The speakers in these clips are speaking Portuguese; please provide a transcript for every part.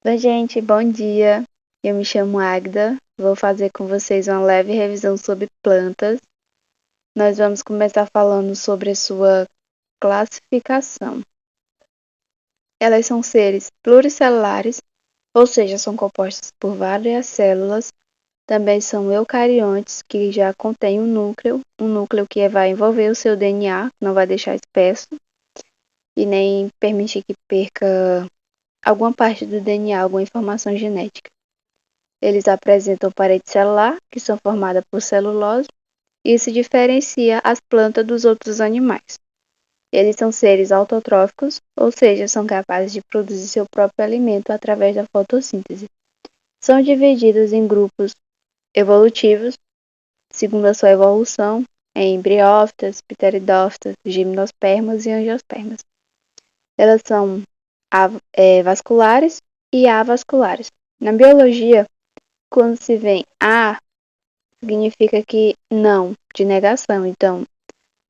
Oi, gente, bom dia. Eu me chamo Agda. Vou fazer com vocês uma leve revisão sobre plantas. Nós vamos começar falando sobre a sua classificação. Elas são seres pluricelulares, ou seja, são compostas por várias células. Também são eucariontes, que já contêm um núcleo que vai envolver o seu DNA, não vai deixar espesso e nem permitir que perca alguma parte do DNA, alguma informação genética. Eles apresentam parede celular, que são formadas por celulose, e isso diferencia as plantas dos outros animais. Eles são seres autotróficos, ou seja, são capazes de produzir seu próprio alimento através da fotossíntese. São divididos em grupos evolutivos, segundo a sua evolução, em briófitas, pteridófitas, gimnospermas e angiospermas. Elas são vasculares e avasculares. Na biologia, quando se vem A, significa que não, de negação. Então,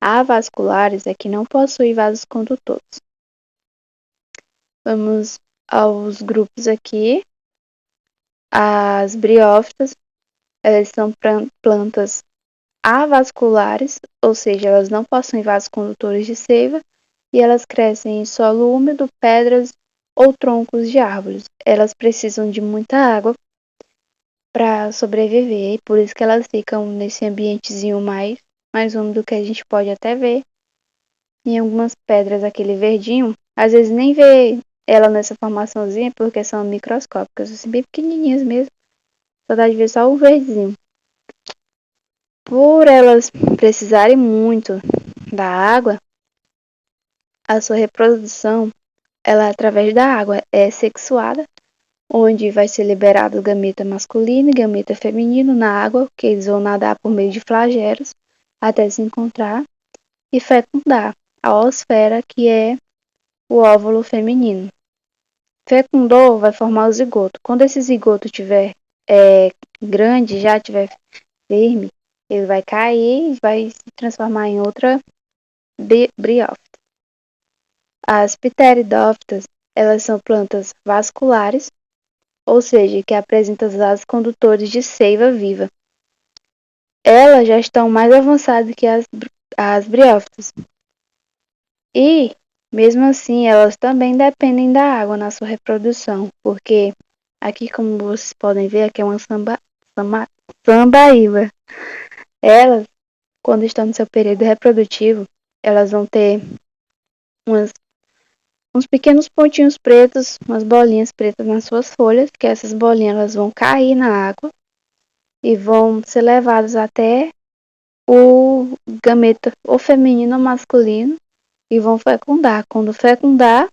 avasculares é que não possui vasos condutores. Vamos aos grupos aqui. As briófitas, elas são plantas avasculares, ou seja, elas não possuem vasos condutores de seiva e elas crescem em solo úmido, pedras ou troncos de árvores. Elas precisam de muita água para sobreviver, e por isso que elas ficam nesse ambientezinho mais úmido que a gente pode até ver em algumas pedras, aquele verdinho. Às vezes nem vê ela nessa formaçãozinha porque são microscópicas, assim, bem pequenininhas mesmo. Só dá de ver só o verdinho. Por elas precisarem muito da água, a sua reprodução, ela através da água é sexuada, onde vai ser liberado o gameta masculino e gameta feminino na água, que eles vão nadar por meio de flagelos até se encontrar e fecundar a oosfera, que é o óvulo feminino. Fecundou, vai formar o zigoto. Quando esse zigoto tiver grande, já tiver firme, ele vai cair e vai se transformar em outra briófita. As pteridófitas, elas são plantas vasculares, ou seja, que apresentam vasos condutores de seiva viva. Elas já estão mais avançadas que as briófitas. E, mesmo assim, elas também dependem da água na sua reprodução, porque aqui, como vocês podem ver, aqui é uma sambaíba. Elas, quando estão no seu período reprodutivo, elas vão ter uns pequenos pontinhos pretos, umas bolinhas pretas nas suas folhas, que essas bolinhas elas vão cair na água e vão ser levadas até o gameta, ou feminino ou masculino, e vão fecundar. Quando fecundar,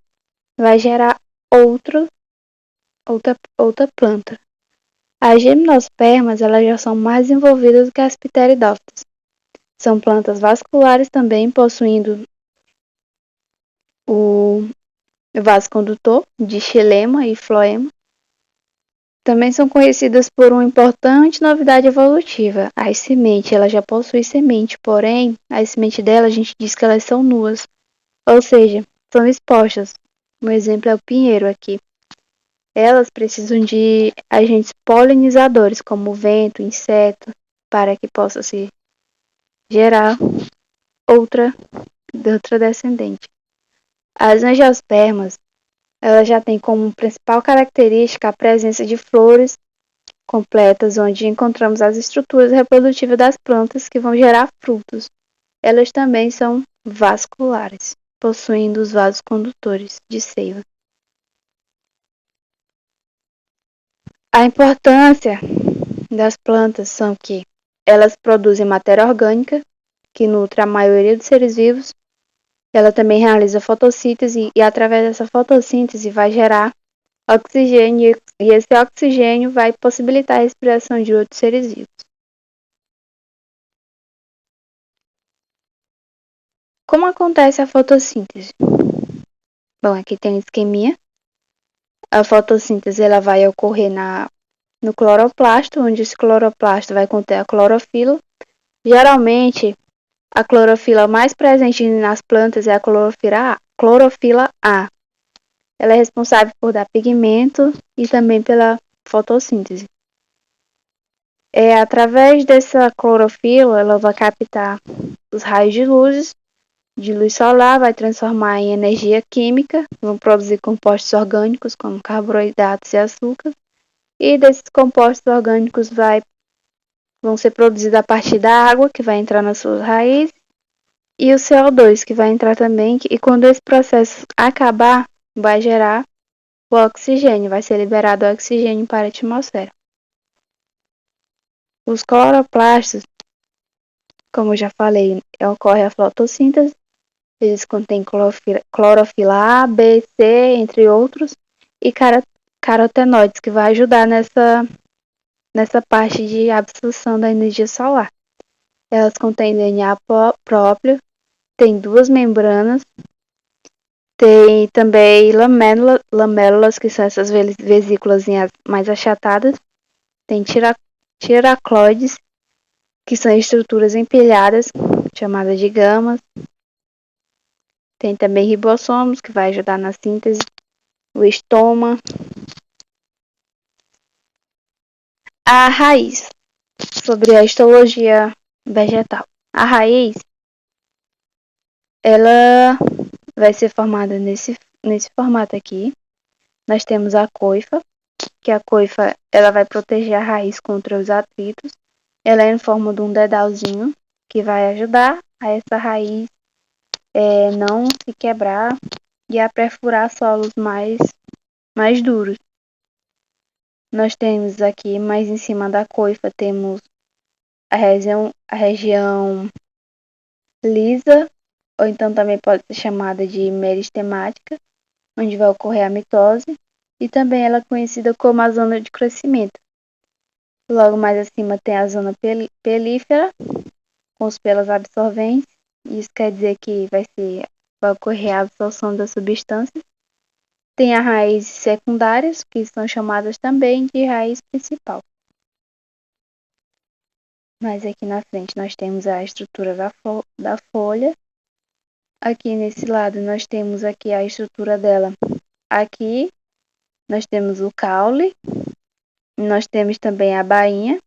vai gerar outra planta. As gimnospermas, elas já são mais envolvidas que as pteridófitas. São plantas vasculares também, possuindo o vaso condutor de xilema e floema. Também são conhecidas por uma importante novidade evolutiva. As sementes, ela já possui semente, porém, as sementes dela a gente diz que elas são nuas, ou seja, são expostas. Um exemplo é o pinheiro aqui. Elas precisam de agentes polinizadores, como vento, inseto, para que possa se gerar outra descendente. As angiospermas, elas já têm como principal característica a presença de flores completas, onde encontramos as estruturas reprodutivas das plantas que vão gerar frutos. Elas também são vasculares, possuindo os vasos condutores de seiva. A importância das plantas são que elas produzem matéria orgânica, que nutre a maioria dos seres vivos. Ela também realiza fotossíntese e através dessa fotossíntese vai gerar oxigênio e esse oxigênio vai possibilitar a respiração de outros seres vivos. Como acontece a fotossíntese? Bom, aqui tem um esqueminha. A fotossíntese ela vai ocorrer no cloroplasto, onde esse cloroplasto vai conter a clorofila. Geralmente, a clorofila mais presente nas plantas é a clorofila A. Ela é responsável por dar pigmento e também pela fotossíntese. Através dessa clorofila, ela vai captar os raios de luz solar, vai transformar em energia química, vão produzir compostos orgânicos como carboidratos e açúcar, e desses compostos orgânicos vão ser produzidos a partir da água, que vai entrar nas suas raízes, e o CO2, que vai entrar também, e quando esse processo acabar, vai gerar o oxigênio, vai ser liberado o oxigênio para a atmosfera. Os cloroplastos, como eu já falei, ocorre a fotossíntese, eles contêm clorofila A, B, C, entre outros, e carotenoides, que vai ajudar nessa parte de absorção da energia solar. Elas contêm DNA próprio, tem duas membranas, tem também lamélulas, que são essas vesículas mais achatadas, tem tiracloides, que são estruturas empilhadas, chamadas de gamas. Tem também ribossomos, que vai ajudar na síntese, o estoma. A raiz, sobre a histologia vegetal. A raiz, ela vai ser formada nesse formato aqui. Nós temos a coifa, que a coifa ela vai proteger a raiz contra os atritos. Ela é em forma de um dedalzinho, que vai ajudar a essa raiz não se quebrar e a perfurar solos mais duros. Nós temos aqui, mais em cima da coifa, temos a região lisa, ou então também pode ser chamada de meristemática, onde vai ocorrer a mitose, e também ela é conhecida como a zona de crescimento. Logo mais acima tem a zona pelífera, com os pelos absorventes, isso quer dizer que vai ocorrer a absorção das substâncias. Tem as raízes secundárias, que são chamadas também de raiz principal. Mas aqui na frente nós temos a estrutura da folha. Aqui nesse lado nós temos aqui a estrutura dela. Aqui nós temos o caule. Nós temos também a bainha.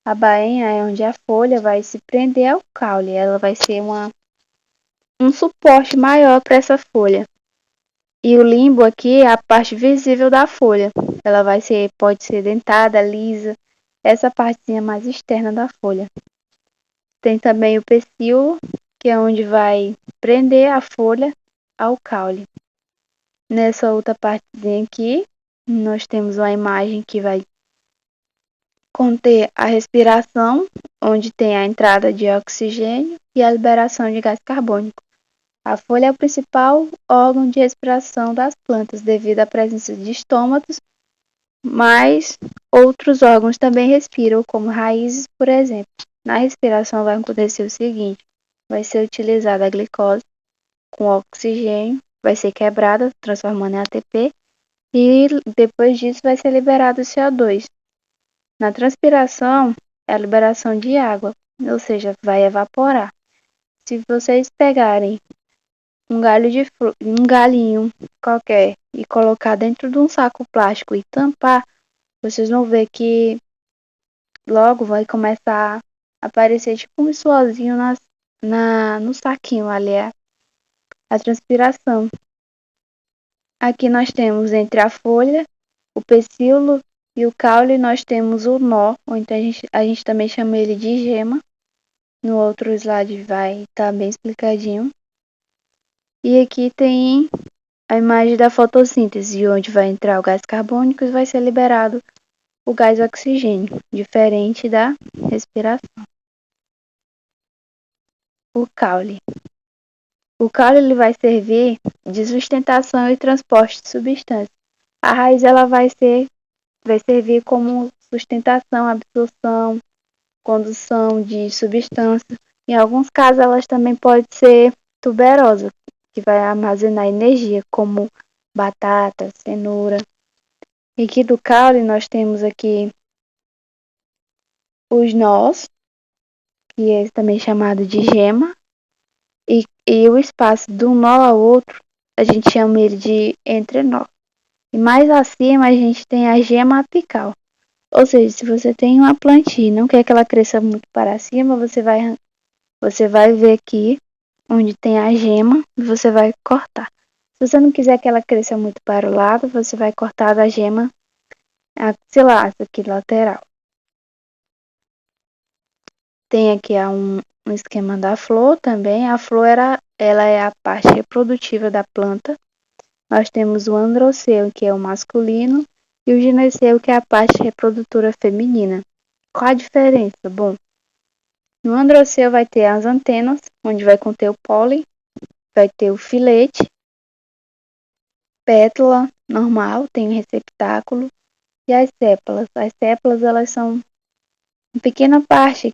A bainha é onde a folha vai se prender ao caule. Ela vai ser um suporte maior para essa folha. E o limbo aqui é a parte visível da folha. Ela pode ser dentada, lisa. Essa partezinha mais externa da folha. Tem também o pecíolo, que é onde vai prender a folha ao caule. Nessa outra partezinha aqui, nós temos uma imagem que vai conter a respiração, onde tem a entrada de oxigênio e a liberação de gás carbônico. A folha é o principal órgão de respiração das plantas, devido à presença de estômatos, mas outros órgãos também respiram, como raízes, por exemplo. Na respiração vai acontecer o seguinte: vai ser utilizada a glicose com oxigênio, vai ser quebrada, transformando em ATP, e depois disso vai ser liberado o CO2. Na transpiração, é a liberação de água, ou seja, vai evaporar. Se vocês pegarem um galinho qualquer e colocar dentro de um saco plástico e tampar, vocês vão ver que logo vai começar a aparecer tipo um suorzinho no saquinho ali, a transpiração. Aqui nós temos entre a folha, o pecíolo e o caule, nós temos o nó, ou então a gente também chama ele de gema. No outro slide vai estar bem explicadinho. E aqui tem a imagem da fotossíntese, onde vai entrar o gás carbônico e vai ser liberado o gás oxigênio, diferente da respiração. O caule. O caule ele vai servir de sustentação e transporte de substâncias. A raiz ela vai servir como sustentação, absorção, condução de substâncias. Em alguns casos elas também podem ser tuberosas, que vai armazenar energia, como batata, cenoura. E aqui do caule nós temos aqui os nós, que é também chamado de gema, e o espaço de um nó ao outro a gente chama ele de entrenó. E mais acima a gente tem a gema apical. Ou seja, se você tem uma plantinha e não quer que ela cresça muito para cima, você vai ver aqui onde tem a gema e você vai cortar. Se você não quiser que ela cresça muito para o lado, você vai cortar da gema axilar, essa aqui lateral. Tem aqui um esquema da flor também. A flor ela é a parte reprodutiva da planta. Nós temos o androceu, que é o masculino, e o gineceu, que é a parte reprodutora feminina. Qual a diferença? Bom, no androceu vai ter as antenas, onde vai conter o pólen, vai ter o filete, pétala normal, tem o receptáculo, e as sépalas. As sépalas, elas são uma pequena parte,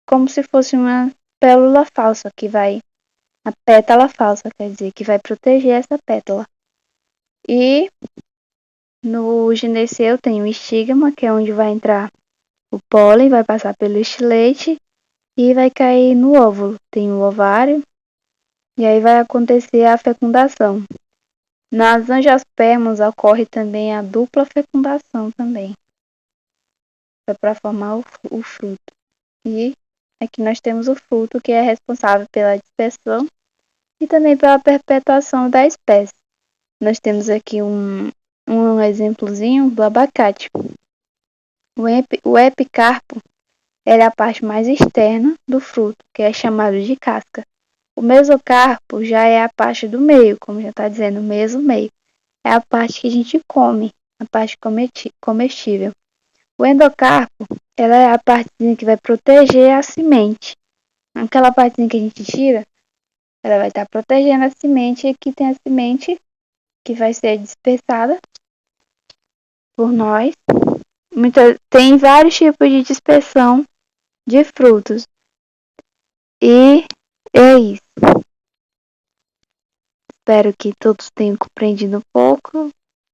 como se fosse uma pétala falsa, a pétala falsa, quer dizer, que vai proteger essa pétala. E no gineceu tem o estigma, que é onde vai entrar o pólen, vai passar pelo estilete e vai cair no óvulo. Tem o ovário e aí vai acontecer a fecundação. Nas angiospermas ocorre também a dupla fecundação também. É para formar o fruto. E aqui nós temos o fruto, que é responsável pela dispersão e também pela perpetuação da espécie. Nós temos aqui um exemplozinho do abacate. O epicarpo é a parte mais externa do fruto, que é chamado de casca. O mesocarpo já é a parte do meio, como já está dizendo, meio. É a parte que a gente come, a parte comestível. O endocarpo, ela é a partezinha que vai proteger a semente. Aquela partezinha que a gente tira, ela vai estar protegendo a semente, e aqui tem a semente que vai ser dispersada por nós. Tem vários tipos de dispersão de frutos. E é isso. Espero que todos tenham compreendido um pouco.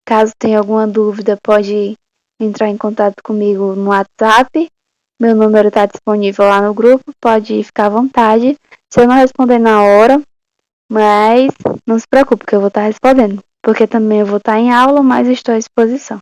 Caso tenha alguma dúvida, pode entrar em contato comigo no WhatsApp. Meu número está disponível lá no grupo, pode ficar à vontade. Se eu não responder na hora, mas não se preocupe que eu vou estar respondendo, porque também eu vou estar em aula, mas estou à disposição.